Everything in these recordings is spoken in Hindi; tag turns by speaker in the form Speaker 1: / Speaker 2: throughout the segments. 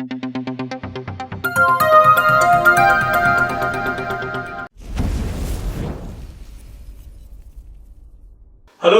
Speaker 1: Hello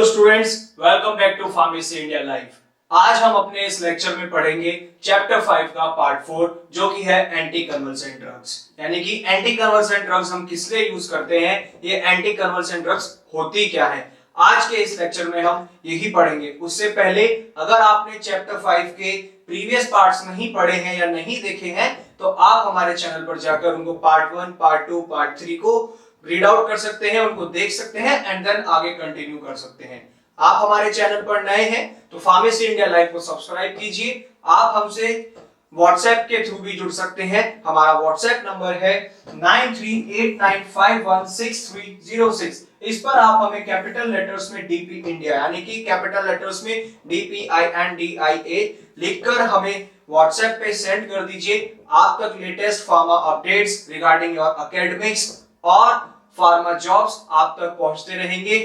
Speaker 1: students, welcome back to pharmacy India live. आज हम अपने इस लेक्चर में पढ़ेंगे चैप्टर 5 का पार्ट 4 जो कि है एंटी कन्वल्सेंट ड्रग्स। यानी कि एंटी कन्वल्सेंट ड्रग्स हम किस लिए यूज करते हैं, ये एंटी कन्वल्सेंट ड्रग्स होती क्या है, आज के इस लेक्चर में हम यही पढ़ेंगे। उससे पहले अगर आपने चैप्टर 5 के प्रीवियस पार्ट्स नहीं पढ़े हैं या नहीं देखे हैं तो आप हमारे चैनल पर जाकर उनको पार्ट 1, पार्ट 2, पार्ट 3 को रीड आउट कर सकते हैं, उनको देख सकते हैं एंड देन आगे कंटिन्यू कर सकते हैं। आप हमारे चैनल पर नए हैं तो फार्मेसी इंडिया लाइव को सब्सक्राइब कीजिए। आप हमसे व्हाट्सएप के थ्रू भी जुड़ सकते हैं। हमारा व्हाट्सएप नंबर है 9389516306। इस पर आप हमें कैपिटल लेटर्स में डीपी इंडिया यानी कि कैपिटल लेटर्स में DPINDIA लिखकर हमें व्हाट्सएप पे सेंड कर दीजिए। आप तक latest pharma updates regarding your academics और फार्मा जॉब्स आप तक पहुंचते रहेंगे।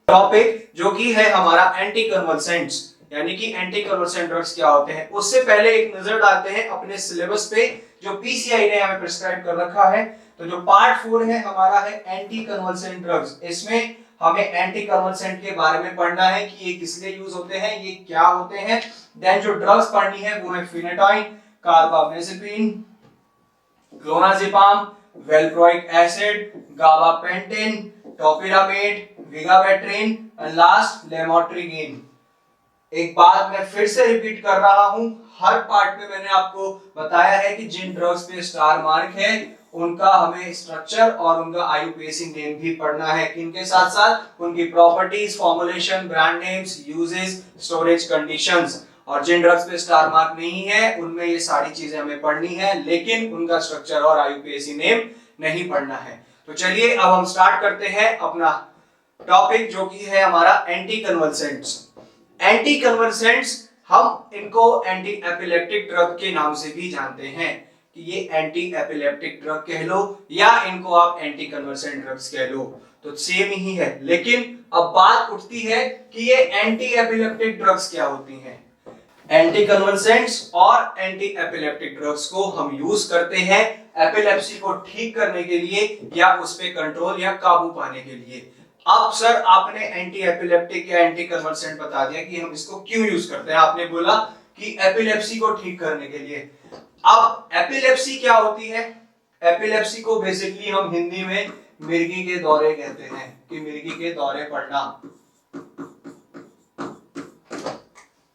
Speaker 1: टॉपिक जो कि है हमारा एंटी कन्वल्सेंट्स यानी कि एंटी कन्वल्सेंट ड्रग्स क्या होते हैं, उससे पहले एक नजर डालते हैं अपने सिलेबस पे जो पीसीआई ने हमें प्रिस्क्राइब कर रखा है। तो जो पार्ट 4 है हमारा है एंटी कन्वल्सेंट ड्रग्स। इसमें हमें एंटी कन्वल्सेंट के बारे में पढ़ना है कि ये किस लिए यूज होते हैं, ये क्या होते हैं। देन जो ड्रग्स पढ़नी है वो है phenytoin, carbamazepine, clonazepam, valproic acid, gabapentin, topiramate, vigabatrin and last lamotrigine. एक बात मैं फिर से रिपीट कर रहा हूं, हर पार्ट में मैंने आपको बताया है कि जिन ड्रग्स पे स्टार मार्क है उनका हमें स्ट्रक्चर और उनका आईयूपीएसी नेम भी पढ़ना है। इनके साथ साथ उनकी properties, formulation, brand names, uses, storage conditions. और जिन ड्रग्स पे स्टार मार्क नहीं है उनमें ये सारी चीजें हमें पढ़नी है, लेकिन उनका स्ट्रक्चर और आईयूपीएसी नेम नहीं पढ़ना है। तो चलिए अब हम स्टार्ट करते हैं अपना टॉपिक जो कि है हमारा एंटी कन्वल्सेंट्स। एंटी कन्वल्सेंट्स हम इनको एंटी एपिलेप्टिक ड्रग के नाम से भी जानते हैं कि ये एंटी एपिलेप्टिक ड्रग कह लो या इनको आप एंटी कन्वल्सेंट ड्रग्स कह लो, तो सेम ही है। लेकिन अब बात उठती है कि ये एंटी एपिलेप्टिक ड्रग्स क्या होती हैं। एंटी कन्वल्सेंट्स और एंटी एपिलेप्टिक ड्रग्स को हम यूज करते हैं एपिलेप्सी को ठीक करने के लिए या उस पे कंट्रोल या काबू पाने के लिए। अब सर आपने एंटी एपिलेप्टिक या एंटी कन्वल्सेंट बता दिया कि हम इसको क्यों यूज करते हैं, आपने बोला कि एपिलेप्सी को ठीक करने के लिए। अब एपिलेप्सी क्या होती है? एपिलेप्सी को बेसिकली हम हिंदी में मिर्गी के दौरे कहते हैं कि मिर्गी के दौरे पड़ना।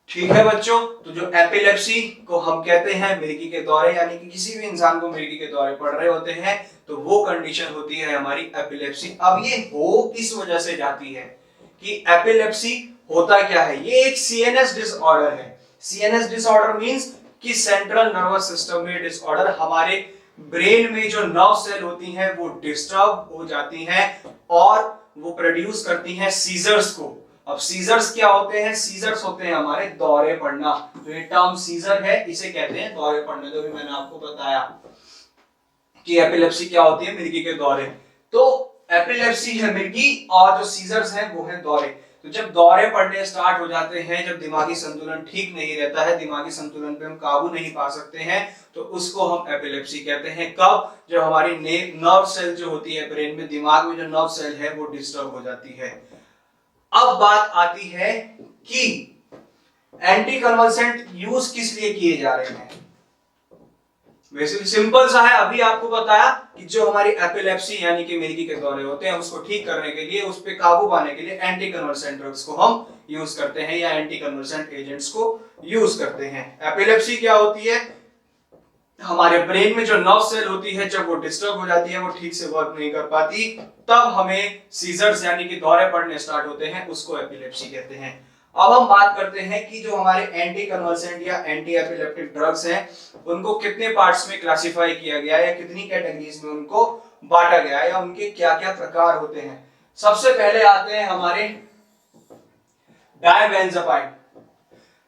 Speaker 1: ठीक है बच्चों, तो जो एपिलेप्सी को हम कहते हैं मिर्गी के दौरे यानी कि किसी भी इंसान को मिर्गी के दौरे पड़ रहे होते हैं तो वो कंडीशन होती है हमारी एपिलेप्सी। अब ये हो किस वजह से जाती है कि एपिलेप्सी होता क्या है? ये एक सीएनएस डिसऑर्डर है। सीएनएस डिसऑर्डर मींस कि सेंट्रल नर्वस सिस्टम में डिसऑर्डर, हमारे ब्रेन में जो नर्व सेल होती हैं वो डिस्टर्ब हो जाती हैं और वो प्रोड्यूस करती हैं सीजर्स को। अब सीजर्स क्या होते हैं? सीजर्स होते हैं हमारे दौरे पड़ना। तो ये टर्म सीजर है, इसे कहते हैं दौरे पड़ने। तो भी मैंने आपको बताया कि एपिलेप्सी क्या होती है, मिर्गी के दौरे। तो एपिलेप्सी है मिर्गी और जो सीजर्स हैं वो है दौरे। तो जब दौरे पड़ने स्टार्ट हो जाते हैं, जब दिमागी संतुलन ठीक नहीं रहता है, दिमागी संतुलन पे हम काबू नहीं पा सकते हैं, तो उसको हम एपिलेप्सी कहते हैं। कब? जब हमारी नर्व सेल जो होती है ब्रेन में, दिमाग में जो नर्व सेल है वो डिस्टर्ब हो जाती है। अब बात आती है कि एंटी कन्वल्सेंट यूज किस लिए किए जा रहे हैं। बेसिकली सिंपल सा है, अभी आपको बताया कि जो हमारी एपिलेप्सी यानी कि मिर्गी के दौरे होते हैं उसको ठीक करने के लिए, उस पे काबू पाने के लिए एंटी कन्वल्सेंट ड्रग्स को हम यूज करते हैं या एंटी कन्वल्सेंट एजेंट्स को यूज करते हैं। एपिलेप्सी क्या होती है? हमारे ब्रेन में जो नर्व सेल होती है जब वो डिस्टर्ब हो जाती है, वो ठीक से वर्क नहीं कर पाती, तब हमें सीजर्स यानी कि दौरे पड़ने स्टार्ट होते हैं, उसको एपिलेप्सी कहते हैं। अब हम बात करते हैं कि जो हमारे एंटी कन्वल्सेंट या एंटी एपिलेप्टिक ड्रग्स हैं उनको कितने पार्ट्स में क्लासिफाई किया गया है या कितनी कैटेगरीज में उनको बांटा गया है या उनके क्या-क्या प्रकार होते हैं। सबसे पहले आते हैं हमारे डायबेंजापाइन।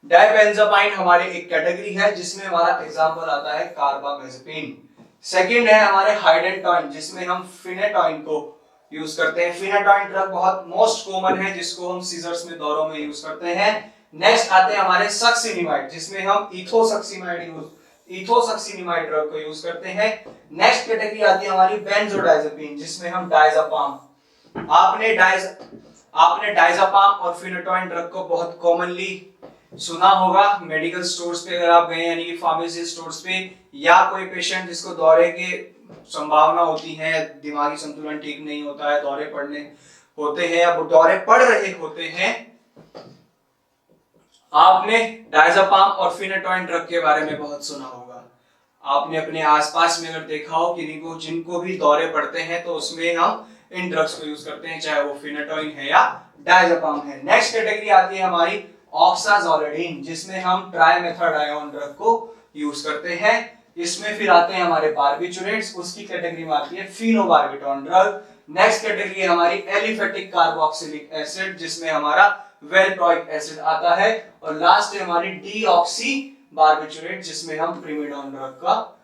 Speaker 1: डायबेंजापाइन हमारे एक कैटेगरी है जिसमें हमारा एग्जांपल आता है कार्बामेजेपिन। सेकंड है हमारे हाइडेंटॉइन जिसमें हम फिनेटॉइन को यूज करते हैं। फिनेटॉइन ड्रग बहुत मोस्ट कॉमन है जिसको हम सीजर्स में दौरों में यूज करते हैं। नेक्स्ट आते हैं हमारे सक्सिनिमाइड जिसमें हम इथोसक्सिमाइड यूज इथोसक्सिनिमाइड ड्रग को यूज करते हैं। नेक्स्ट कैटेगरी आती है हमारी बेंजोडाइजेपिन, जिसमें हम डायजापाम, आपने डायजापाम और फिनेटोइन ड्रग को बहुत कॉमनली सुना होगा मेडिकल स्टोर्स पे अगर आप गए, यानी कि फार्मेसी स्टोर्स पे, या कोई पेशेंट जिसको दौरे के संभावना होती है, दिमागी संतुलन ठीक नहीं होता है, दौरे पड़ने होते हैं या दौरे पड़ रहे होते हैं, आपने डायजापाम और फिनेटोइन ड्रग के बारे में बहुत सुना होगा। आपने अपने आसपास में अगर देखा हो कि जिनको भी दौरे पड़ते हैं तो उसमें हम इन ड्रग्स को यूज करते हैं, चाहे वो फिनेटोइन है या डायजापाम है। नेक्स्ट कैटेगरी आती है हमारी ऑक्साजोलिडीन, जिसमें हम ट्राइमेथाडायोन ड्रग को यूज करते हैं। इसमें फिर आते हैं हमारे बार्बिचुरेट्स, उसकी कैटेगरी में आती है फिनोबार्बिटॉन ड्रग। नेक्स्ट कैटेगरी है हमारी एलिफेटिक कार्बोक्सिलिक एसिड, जिसमें हमारा वेलप्रोइक एसिड आता है। और लास्ट है हमारी डीऑक्सी बार्बिचुरेट, जिसमें हम प्रिमिडोन ड्रग का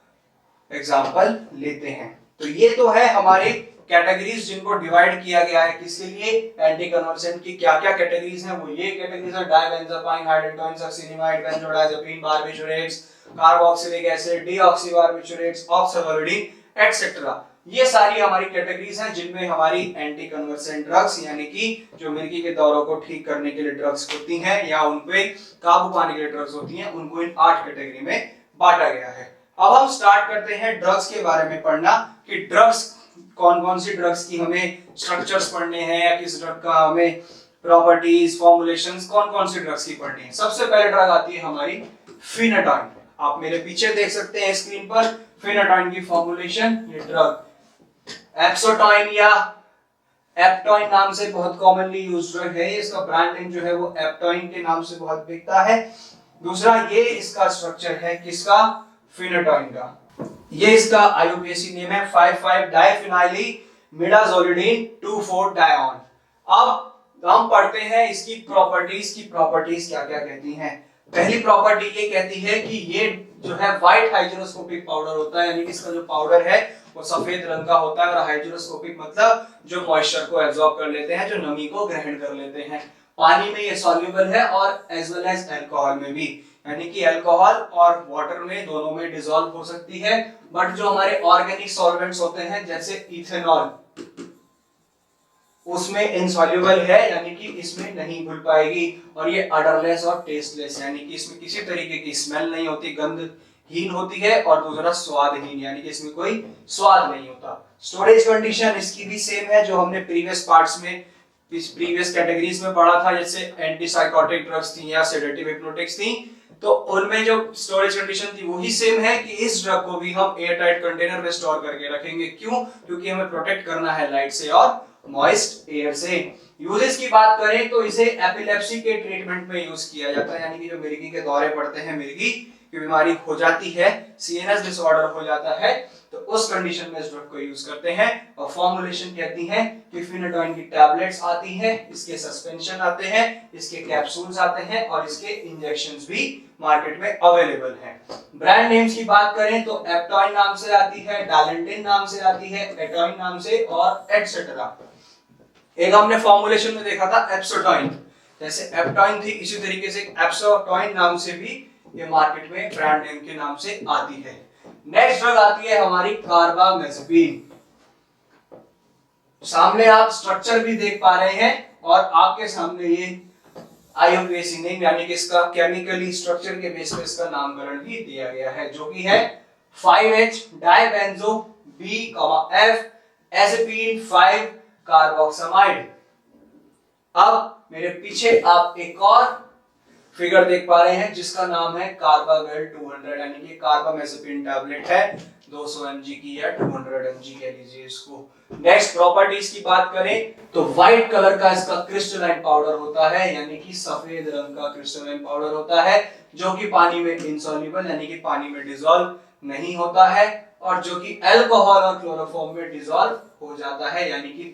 Speaker 1: एग्जांपल लेते हैं। तो ये तो है हमारे कैटेगरीज जिनको डिवाइड किया गया है किसके लिए, एंटी कन्वर्सेंट की क्या क्या कैटेगरीज हैं, वो ये कैटेगरीज है dibenzazepine, hydantoin, succinimide, benzodiazepine, barbiturates, carboxylic acid, deoxybarbiturates, oxazolidine etcetera. ये सारी हमारी कैटेगरीज हैं जिनमें हमारी एंटी कन्वर्सेंट ड्रग्स, यानी कि जो मिर्गी के दौरों को ठीक करने के लिए ड्रग्स होती हैं या उन पे काबू पाने के लिए ड्रग्स होती हैं, उनको इन 8 कैटेगरी में बांटा गया है। अब हम स्टार्ट करते हैं ड्रग्स के बारे में पढ़ना कि ड्रग्स कौन कौन सी ड्रग्स की हमें स्ट्रक्चर्स पढ़ने हैं या किस ड्रग का हमें प्रॉपर्टीज, फॉर्मुलेशंस, कौन कौन सी ड्रग्स की पढ़नी है। सबसे पहले ड्रग आती है हमारी फिनेटोइन। आप मेरे पीछे देख सकते हैं स्क्रीन पर फिनेटोइन की फॉर्मुलेशन। ये ड्रग एप्सोटोइन या एप्टोइन नाम से बहुत कॉमनली यूज्ड ड्रग है। इसका ब्रांड नेम जो है वो एप्टोइन के नाम से बहुत बिकता है। दूसरा, ये इसका स्ट्रक्चर है किसका, फिनेटोइन का। ये इसका आईयूपीएसी नेम है 5,5 डाइफिनाइलिमिडाजोलिडीन 2,4-डायोन। अब हम पढ़ते हैं इसकी प्रॉपर्टीज क्या क्या कहती हैं। पहली प्रॉपर्टी ये कहती है कि ये जो है व्हाइट हाइड्रोस्कोपिक पाउडर होता है, यानी कि इसका जो पाउडर है वो सफेद रंग का होता है। और हाइड्रोस्कोपिक मतलब जो मॉइस्चर को एब्जॉर्ब कर लेते हैं, जो नमी को ग्रहण कर लेते हैं। पानी में ये सॉल्युबल है और एज वेल एज अल्कोहल में भी, यानी कि अल्कोहल और वाटर में दोनों में डिसॉल्व हो सकती है। बट जो हमारे ऑर्गेनिक सॉल्वेंट्स होते हैं जैसे इथेनॉल, उसमें इनसॉल्युबल है, यानी कि इसमें नहीं घुल पाएगी। और ये अडरलेस और टेस्टलेस, यानी कि इसमें किसी तरीके की स्मेल नहीं होती, गंधहीन होती है। और दूसरा स्वादहीन, यानी कि इसमें कोई स्वाद नहीं होता। स्टोरेज कंडीशन इसकी भी सेम है जो हमने प्रीवियस पार्ट्स में, प्रीवियस कैटेगरीज में पढ़ा था, जैसे एंटीसाइकोटिक ड्रग्स थी या सेडेटिव हिप्नोटिक्स थी, तो उनमें जो स्टोरेज कंडीशन थी वही सेम है कि इस ड्रग को भी हम एयर टाइट कंटेनर में स्टोर करके रखेंगे। क्यों? क्योंकि हमें प्रोटेक्ट करना है लाइट से और मॉइस्ट एयर से। यूजेस की बात करें तो इसे एपिलेप्सी के ट्रीटमेंट में यूज किया जाता है, यानी कि जो मिर्गी के दौरे पड़ते हैं, मिर्गी की बीमारी हो जाती है, सीएनएस डिसऑर्डर हो जाता है, तो उस कंडीशन में इस ड्रग को यूज करते हैं। और फॉर्मुलेशन कहती है कि फिनेटोइन की टैबलेट्स आती हैं, इसके सस्पेंशन आते हैं, इसके कैप्सूल्स आते हैं और इसके इंजेक्शंस भी मार्केट में अवेलेबल हैं। ब्रांड नेम्स की बात करें तो एप्टोइन नाम से आती है, डालेंटिन नाम से आती है, एटोइन नाम से और एटसेट्रा। एक हमने फॉर्मुलेशन में देखा था एप्सोटोइन, जैसे एप्टोइन थी, इसी तरीके से एप्सोटोइन नाम से भी ये मार्केट में ब्रांड नेम के नाम से आती है। नेक्स्ट ड्रग आती है हमारी कार्बामेजेपिन। सामने आप स्ट्रक्चर भी देख पा रहे हैं और आपके सामने ये आईयूपीएसी नेम, यानी कि इसका केमिकली स्ट्रक्चर के बेस पर इसका नामकरण भी दिया गया है, जो कि है 5H डाइबेंजो B, एजेपिन 5 कार्बोक्सामाइड। अब मेरे पीछे आप एक और फिगर देख पा रहे हैं जिसका नाम है कार्बावेल 200, यानी कि कार्बामेजेपिन टैबलेट है 200 mg की या 200 mg कह लीजिए इसको। नेक्स्ट प्रॉपर्टीज की बात करें तो व्हाइट कलर का इसका क्रिस्टलाइन पाउडर होता है, यानी कि सफेद रंग का क्रिस्टलाइन पाउडर होता है, जो कि पानी में इनसॉल्युबल, यानी कि पानी में डिसॉल्व नहीं होता है, और जो कि अल्कोहल और क्लोरोफॉर्म में डिसॉल्व हो जाता है, यानी कि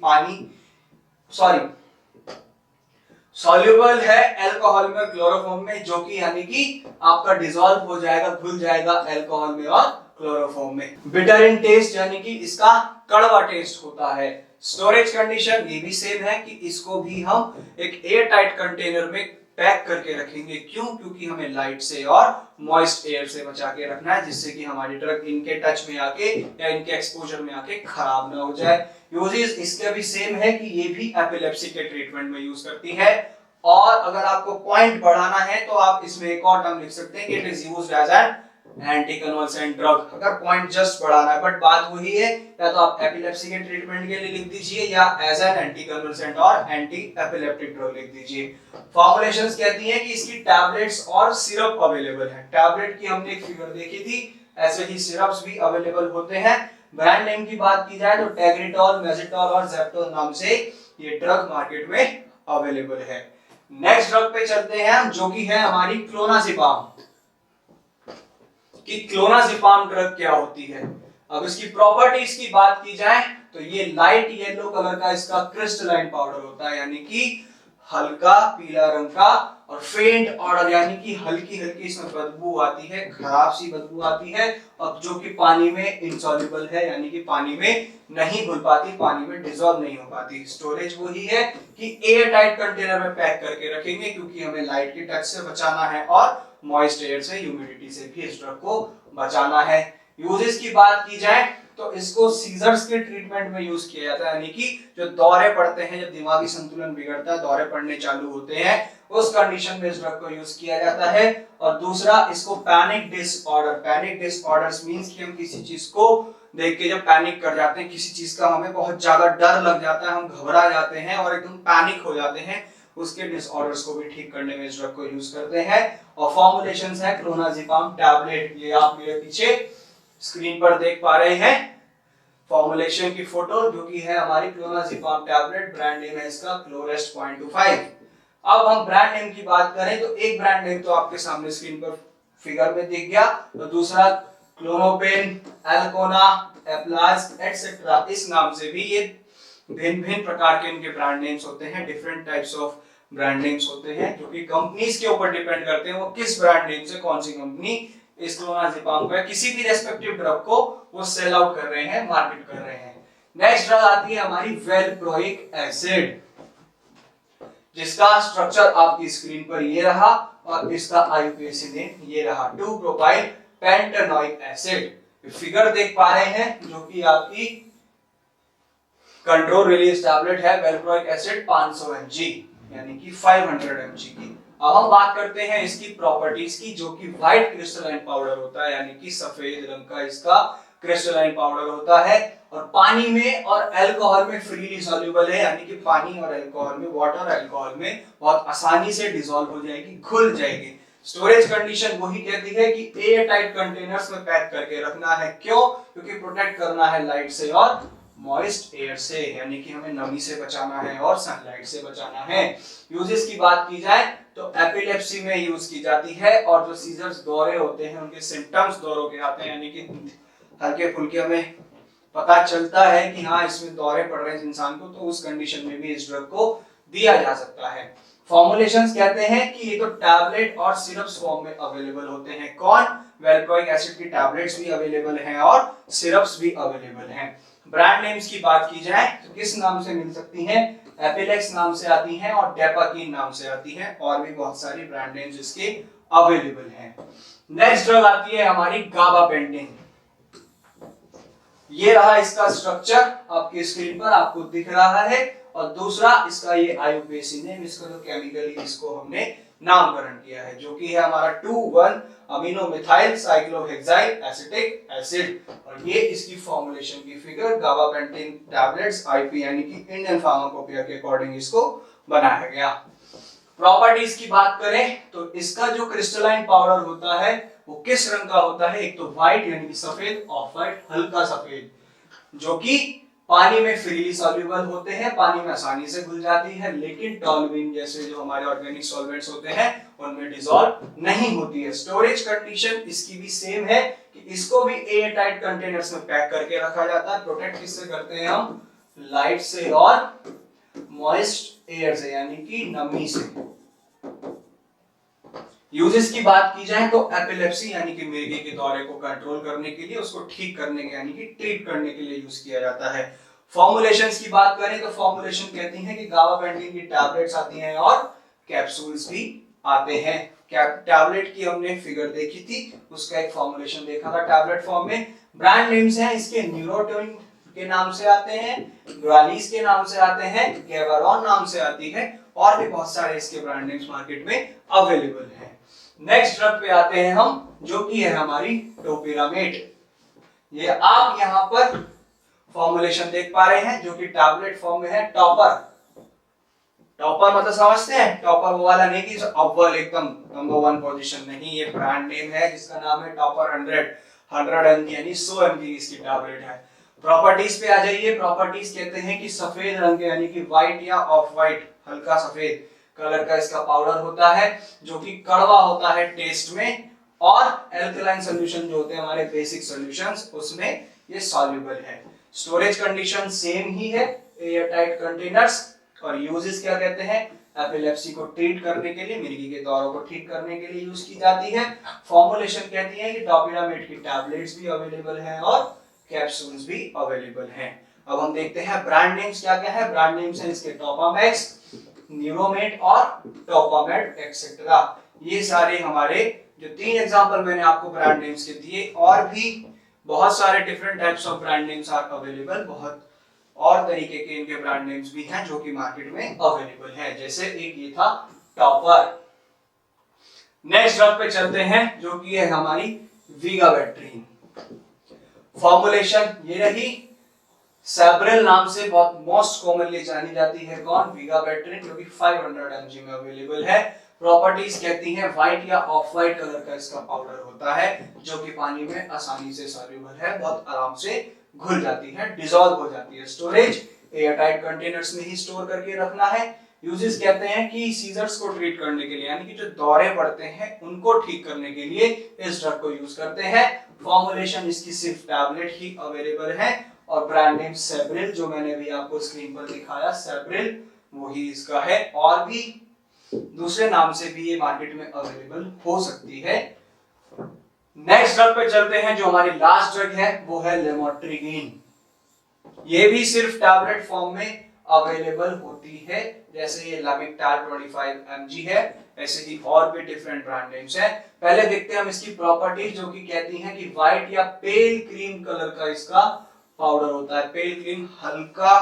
Speaker 1: सॉल्युबल है अल्कोहल में, क्लोरोफॉर्म में, जो कि यानी कि आपका डिसॉल्व हो जाएगा, घुल जाएगा अल्कोहल में और क्लोरोफॉर्म में। बिटर इन टेस्ट, यानी कि इसका कड़वा टेस्ट होता है। स्टोरेज कंडीशन ये भी सेम है कि इसको भी हम एक एयर टाइट कंटेनर में पैक करके रखेंगे। क्यों? क्योंकि हमें लाइट से और मॉइस्ट एयर से बचा के रखना है, जिससे कि हमारी ड्रग इनके टच में आके या इनके एक्सपोजर में आके खराब ना हो जाए। यूजेस इसका भी सेम है कि ये भी एपिलेप्सी के ट्रीटमेंट में यूज करती है। और अगर आपको पॉइंट बढ़ाना है तो आप इसमें एक और टर्म लिख सकते हैं कि it is used as an anticonvulsant drug. अगर पॉइंट जस्ट बढ़ाना है, बट बात वही है, या तो आप एपिलेप्सी के ट्रीटमेंट के लिए लिख दीजिए या एज एन एंटी कन्वल्सेंट और एंटी एपिलेप्टिक ड्रग लिख दीजिए। फॉर्मुलेशंस कहती हैं कि इसकी टैबलेट्स और सिरप अवेलेबल है। टैबलेट की हमने एक फिगर देखी थी, ऐसे ही सिरप्स भी अवेलेबल होते हैं। ब्रांड नेम की बात की जाए तो टेग्रिटॉल, मेजिटॉल और ज़ेप्टोल नाम से ये ड्रग मार्केट में अवेलेबल है। नेक्स्ट ड्रग पे चलते हैं हम, जो कि है हमारी क्लोनाज़ेपाम। कि क्लोनाज़ेपाम ड्रग क्या होती है। अब इसकी प्रॉपर्टीज की बात की जाए तो ये लाइट येलो कलर का इसका क्रिस्टलाइन पाउडर होता है, यानी कि हल्का पीला रंग का, और फेंट ऑर्डर, यानी कि हल्की हल्की इसमें बदबू आती है, खराब सी बदबू आती है, और जो कि पानी में इनसॉल्युबल है, यानी कि पानी में नहीं घुल पाती, पानी में डिसॉल्व नहीं हो पाती। स्टोरेज वही है कि एयर टाइट कंटेनर में पैक करके रखेंगे, क्योंकि हमें लाइट के टच से बचाना है और मॉइस्ट एयर से, ह्यूमिडिटी से भी इस ड्रग को बचाना है। यूजेस की बात की जाए तो इसको सीजर्स के ट्रीटमेंट में यूज किया जाता है, यानी कि जो दौरे पड़ते हैं, जब दिमागी संतुलन बिगड़ता है, दौरे पड़ने चालू होते हैं, उस कंडीशन में इस ड्रग को यूज किया जाता है। और दूसरा, इसको panic disorder, panic disorders means कि हम किसी चीज को देख के जब पैनिक कर जाते हैं, किसी चीज का हमें बहुत ज्यादा डर लग जाता है, हम घबरा जाते हैं और एकदम पैनिक हो जाते हैं, उसके डिसऑर्डर्स को भी ठीक करने में इस ड्रग को यूज करते हैं। और फॉर्मुलेशंस है क्लोनाज़ेपाम टैबलेट, ये आप मेरे पीछे स्क्रीन पर देख पा रहे हैं फॉर्मुलेशन की फोटो, जो कि है हमारी क्लोनाज़ेपाम टैबलेट। ब्रांड नेम है इसका क्लोरेस्ट 0.25। अब हम ब्रांड नेम की बात करें तो एक ब्रांड नेम तो आपके सामने स्क्रीन पर फिगर में दिख गया, तो दूसरा क्लोनोपेन, एल्कोना, एप्लाज एटसेट्रा, इस नाम से भी ये भिन्न भिन्न प्रकार के इनके ब्रांड नेम्स होते हैं। Different types of brand names होते हैं, जो कि कंपनीज के ऊपर डिपेंड करते हैं वो किस ब्रांड नेम से, कौन सी कंपनी इस क्लोनाज़ेपाम को, किसी भी रेस्पेक्टिव ड्रग को वो सेल आउट कर रहे हैं, मार्केट कर रहे हैं। नेक्स्ट ड्रग आती है हमारी वेलप्रोइक एसिड, जिसका स्ट्रक्चर आपकी स्क्रीन पर ये रहा और इसका आईयूपीएसी नेम ये रहा, 2 प्रोपाइल पेंटानोइक एसिड। फिगर देख पा रहे हैं, जो कि आपकी कंट्रोल रिलीज टैबलेट है वेलप्रोइक एसिड 500 mg, यानी कि 500 mg की। अब हम बात करते हैं इसकी प्रॉपर्टीज की, जो कि व्हाइट क्रिस्टलाइन पाउडर होता है, यानी कि सफेद रंग का इसका क्रिस्टलाइन पाउडर होता है, और पानी में और अल्कोहल में फ्रीली सॉल्युबल है, यानी कि पानी और अल्कोहल में, वाटर और अल्कोहल में बहुत आसानी से डिसॉल्व हो जाएगी, घुल जाएगी। स्टोरेज कंडीशन वही कहती है कि एयर टाइट कंटेनर्स में पैक करके रखना है। क्यों? क्योंकि प्रोटेक्ट करना है लाइट से और मॉइस्ट एयर से, यानी कि हमें नमी से बचाना है और सनलाइट से बचाना है। यूजेस की बात की जाए तो एपिलेप्सी में यूज की जाती है, और जो सीजर्स दौरे होते हैं उनके सिम्टम्स दौरों के आते हैं, यानी कि हल्के फुल्के हमें पता चलता है कि हाँ इसमें दौरे पड़ रहे हैं इंसान को, तो उस कंडीशन में भी इस ड्रग को दिया जा सकता है। फॉर्मुलेशंस कहते हैं कि ये तो टैबलेट और सिरप्स फॉर्म में अवेलेबल होते हैं। कौन? वेलप्रोइक एसिड की टैबलेट्स भी अवेलेबल हैं और सिरप्स भी अवेलेबल हैं। ब्रांड नेम्स की बात की जाए तो किस नाम से मिल सकती हैं? एपिलेक्स नाम से आती हैं और डेपाकीन नाम से आती हैं, और भी बहुत सारी ब्रांड नेम्स इसके अवेलेबल हैं। नेक्स्ट ड्रग आती है हमारी गाबापेंटिन। ये रहा इसका स्ट्रक्चर, आपकी स्क्रीन पर आपको दिख रहा है, और दूसरा इसका ये आईयूपीएसी नेम, इसका जो केमिकली इसको हमने नामकरण किया है, जो कि है हमारा 2,1 amino methyl cyclohexyl acetic acid. और ये इसकी फॉर्मुलेशन की फिगर गाबापेंटिन टैबलेट्स आईपी, यानी कि इंडियन फार्माकोपिया के अकॉर्डिंग इसको बनाया गया। प्रॉपर्टीज की बात करें तो इसका जो क्रिस्टलाइन पाउडर होता है वो किस रंग का होता है? एक तो व्हाइट, यानी कि सफेद, ऑफ व्हाइट, हल्का सफेद, जो कि पानी में फ्रीली सॉल्युबल होते हैं, पानी में आसानी से घुल जाती है, लेकिन टॉल्यूइन जैसे जो हमारे ऑर्गेनिक सॉल्वेंट्स होते हैं उनमें डिसॉल्व नहीं होती है। स्टोरेज कंडीशन इसकी भी सेम है कि इसको भी एयर टाइट कंटेनर्स में पैक करके रखा जाता है। प्रोटेक्ट किससे करते हैं हम? लाइट से और मॉइस्ट एयर से, यानी कि नमी से। यूजेस की बात की जाए तो एपिलेप्सी यानी कि मिर्गी के दौरे को कंट्रोल करने के लिए, उसको ठीक करने के यानी कि ट्रीट करने के लिए यूज किया जाता है। फॉर्मुलेशंस की बात करें तो फॉर्मुलेशन कहती है कि गाबापेंटिन की टैबलेट्स आती हैं और कैप्सूल्स भी आते हैं। क्या टैबलेट की हमने फिगर देखी थी, उसका एक फॉर्मुलेशन देखा था टैबलेट फॉर्म में। ब्रांड नेम्स हैं इसके, न्यूरोटोन के नाम से आते हैं, ग्वालिस के नाम से आते हैं, गेवरॉन नाम से आती है, और भी बहुत सारे इसके ब्रांड नेम्स मार्केट में अवेलेबल हैं। नेक्स्ट ड्रग पे आते हैं हम, जो कि है हमारी टोपिरामेट। ये आप यहाँ पर फॉर्मुलेशन देख पा रहे हैं, जो कि टैबलेट फॉर्म में है। टॉपर, टॉपर मतलब समझते हैं, टॉपर वो वाला नहीं कि अव्वल एकदम नंबर 1 पोजीशन, नहीं, ये ब्रांड नेम है जिसका नाम है टॉपर 100 mg यानी 100 mg इसकी टैबलेट है। प्रॉपर्टीज पे आ जाइए। प्रॉपर्टीज कहते हैं कि सफेद रंग के यानी कि व्हाइट या ऑफ व्हाइट, हल्का सफेद कलर का इसका पाउडर होता है, जो कि कड़वा होता है टेस्ट में, और एल्कलाइन सॉल्यूशन जो होते हैं हमारे बेसिक सॉल्यूशंस, उसमें ये सॉल्युबल है। स्टोरेज कंडीशन सेम ही है, एयर टाइट कंटेनर्स। और यूजेस क्या कहते हैं, एपिलेप्सी को ट्रीट करने के लिए, मिर्गी के दौरों को ठीक करने के लिए यूज की जाती है। फॉर्मुलेशन कहती है कि टोपिरामेट की टैबलेट्स भी अवेलेबल हैं और कैप्सूल्स भी अवेलेबल हैं। अब हम देखते हैं ब्रांड नेम्स क्या क्या है। ब्रांड नेम्स हैं इसके टोपामैक्स, न्यूरोमेट और टोपामेट एक्सेट्रा। ये सारे हमारे जो 3 एग्जांपल मैंने आपको ब्रांड नेम्स के दिए, और भी बहुत सारे different types of brand names are available. बहुत और तरीके के इनके ब्रांड नेम्स भी हैं जो कि मार्केट में अवेलेबल है, जैसे एक ये था टॉपर। नेक्स्ट ड्रग पे चलते हैं, जो कि है हमारी विगाबैट्रिन। फॉर्मुलेशन ये रही, सेब्रिल नाम से बहुत मोस्ट कॉमनली जानी जाती है कौन, विगाबैट्रिन, जो कि 500 mg में अवेलेबल है। प्रॉपर्टीज कहती हैं व्हाइट या ऑफ व्हाइट कलर का इसका पाउडर होता है, जो कि पानी में आसानी से सॉल्युबल है, बहुत आराम से घुल जाती है, डिसॉल्व हो जाती है। स्टोरेज एयर टाइट कंटेनर्स में ही स्टोर करके रखना है। यूजेस कहते हैं कि सीजर्स को ट्रीट करने के लिए, यानी कि जो दौरे पड़ते हैं उनको ठीक करने के लिए इस ड्रग को यूज करते हैं। फॉर्मुलेशन इसकी सिर्फ टैबलेट ही अवेलेबल है, और ब्रांड नेम सेब्रिल, जो मैंने भी आपको स्क्रीन पर दिखाया, सेब्रिल वही इसका है, और भी दूसरे नाम से भी ये मार्केट में अवेलेबल हो सकती है। नेक्स्ट ड्रग पे चलते हैं, जो हमारी लास्ट ड्रग है वो है लेमोट्रिजीन। ये भी सिर्फ टैबलेट फॉर्म में अवेलेबल होती है, जैसे ये लैमिक्टाल 25 mg है, ऐसे ही और भी डिफरेंट ब्रांड नेम्स हैं। पहले देखते हैं हम इसकी प्रॉपर्टीज, जो कि कहती हैं कि व्हाइट या पेल क्रीम कलर का इसका पाउडर होता है। पेल क्रीम, हल्का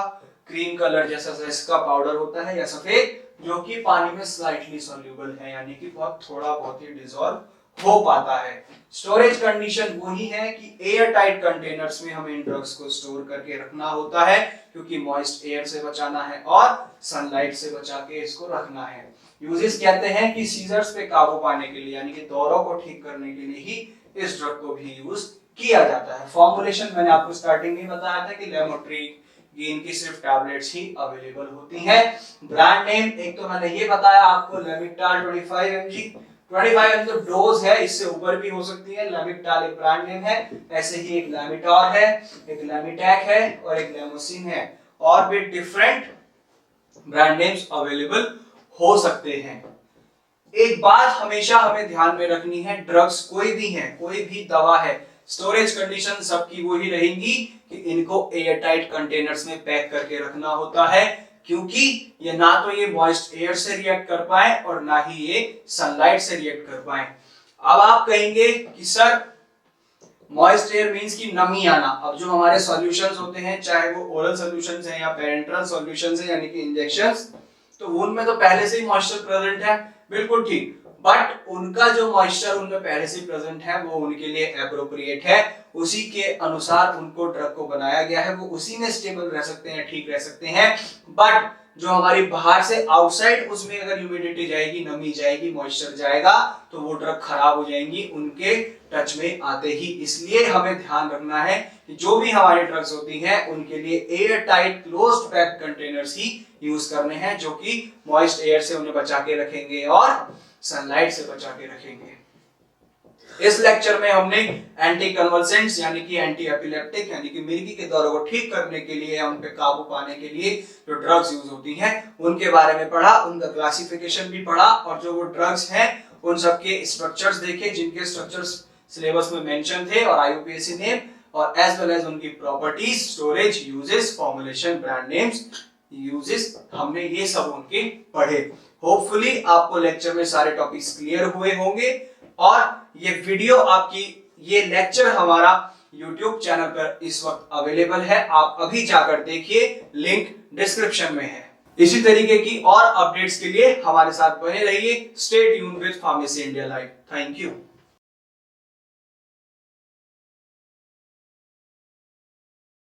Speaker 1: क्रीम कलर जैसा इसका पाउडर होता है, या सफेद, जो कि पानी में स्लाइटली सॉल्युबल है, यानी कि बहुत थोड़ा बहुत ही डिसॉल्व हो पाता है। स्टोरेज कंडीशन वही है कि एयर टाइट कंटेनर्स में हमें इन ड्रग्स को स्टोर करके रखना होता है, क्योंकि मॉइस्ट एयर से बचाना है और सनलाइट से बचा के इसको रखना है। यूजेस कहते हैं कि सीजर्स पे काबू पाने के लिए, यानी कि दौरों को ठीक करने के लिए ही इस ड्रग को भी यूज किया जाता है। फॉर्मुलेशन मैंने आपको स्टार्टिंग में बताया था कि लेमोट्रिजीन की सिर्फ टैबलेट्स ही अवेलेबल होती हैं। ब्रांड नेम एक तो मैंने ये बताया आपको, लेमिक्टाल 25 mg। 25 mg तो डोज है, इससे ऊपर भी हो सकती है। लेमिक्टाल एक ब्रांड नेम है, ऐसे ही एक लेमिटॉर है, एक लेमिटैक है और एक लेमोसिन है, और भी डिफरेंट ब्रांड नेम्स अवेलेबल हो सकते हैं। एक बात हमेशा हमें ध्यान में रखनी है, ड्रग्स कोई भी है, कोई भी दवा है, स्टोरेज कंडीशन सबकी वही रहेंगी कि इनको एयर टाइट कंटेनर्स में पैक करके रखना होता है, क्योंकि ये ना तो ये मॉइस्ट एयर से रिएक्ट कर पाए और ना ही ये सनलाइट से रिएक्ट कर पाए। अब आप कहेंगे कि सर मॉइस्ट एयर मींस की नमी आना। अब जो हमारे सॉल्यूशंस होते हैं, चाहे वो ओरल सॉल्यूशंस हैं या पेरेंटरल सॉल्यूशंस हैं, यानी कि इंजेक्शंस, तो उनमें तो पहले से ही मॉइस्चर प्रेजेंट है, बिल्कुल ठीक, बट उनका जो मॉइस्चर उनमें पहले से प्रेजेंट है वो उनके लिए एप्रोप्रिएट है, उसी के अनुसार उनको ड्रग को बनाया गया है, वो उसी में स्टेबल रह सकते हैं, ठीक रह सकते हैं। बट जो हमारी बाहर से आउटसाइड, उसमें अगर ह्यूमिडिटी जाएगी, नमी जाएगी, मॉइस्चर जाएगा, तो वो ड्रग खराब हो जाएंगी उनके टच में आते ही। इसलिए हमें ध्यान रखना है कि जो भी हमारी ड्रग्स होती हैं उनके लिए air tight closed pack containers ही यूज करने हैं, जो कि मॉइस्ट एयर से उन्हें बचा के रखेंगे और सनलाइट से बचा के रखेंगे। इस लेक्चर में हमने एंटी कन्वल्सेंट्स यानी कि एंटी एपिलेप्टिक यानी कि मिर्गी के दौरों को ठीक करने के लिए, उन पे काबू पाने के लिए जो ड्रग्स यूज होती हैं उनके बारे में पढ़ा, उनका क्लासिफिकेशन भी पढ़ा, और जो वो ड्रग्स हैं उन सब के स्ट्रक्चर्स देखे, जिनके स्ट्रक्चर्स सिलेबस में मेंशन थे, और आईयूपीएसी नेम, और एज वेल एज उनकी properties, storage, uses, formulation, brand names, uses, हमने ये सब उनके पढ़े। होपफुली आपको लेक्चर में सारे टॉपिक्स क्लियर हुए होंगे और ये वीडियो आपकी, ये लेक्चर हमारा YouTube चैनल पर इस वक्त अवेलेबल है, आप अभी जाकर देखिए, लिंक डिस्क्रिप्शन में है। इसी तरीके की और अपडेट्स के लिए हमारे साथ बने रहिए। Stay tuned with pharmacy India live. Thank you.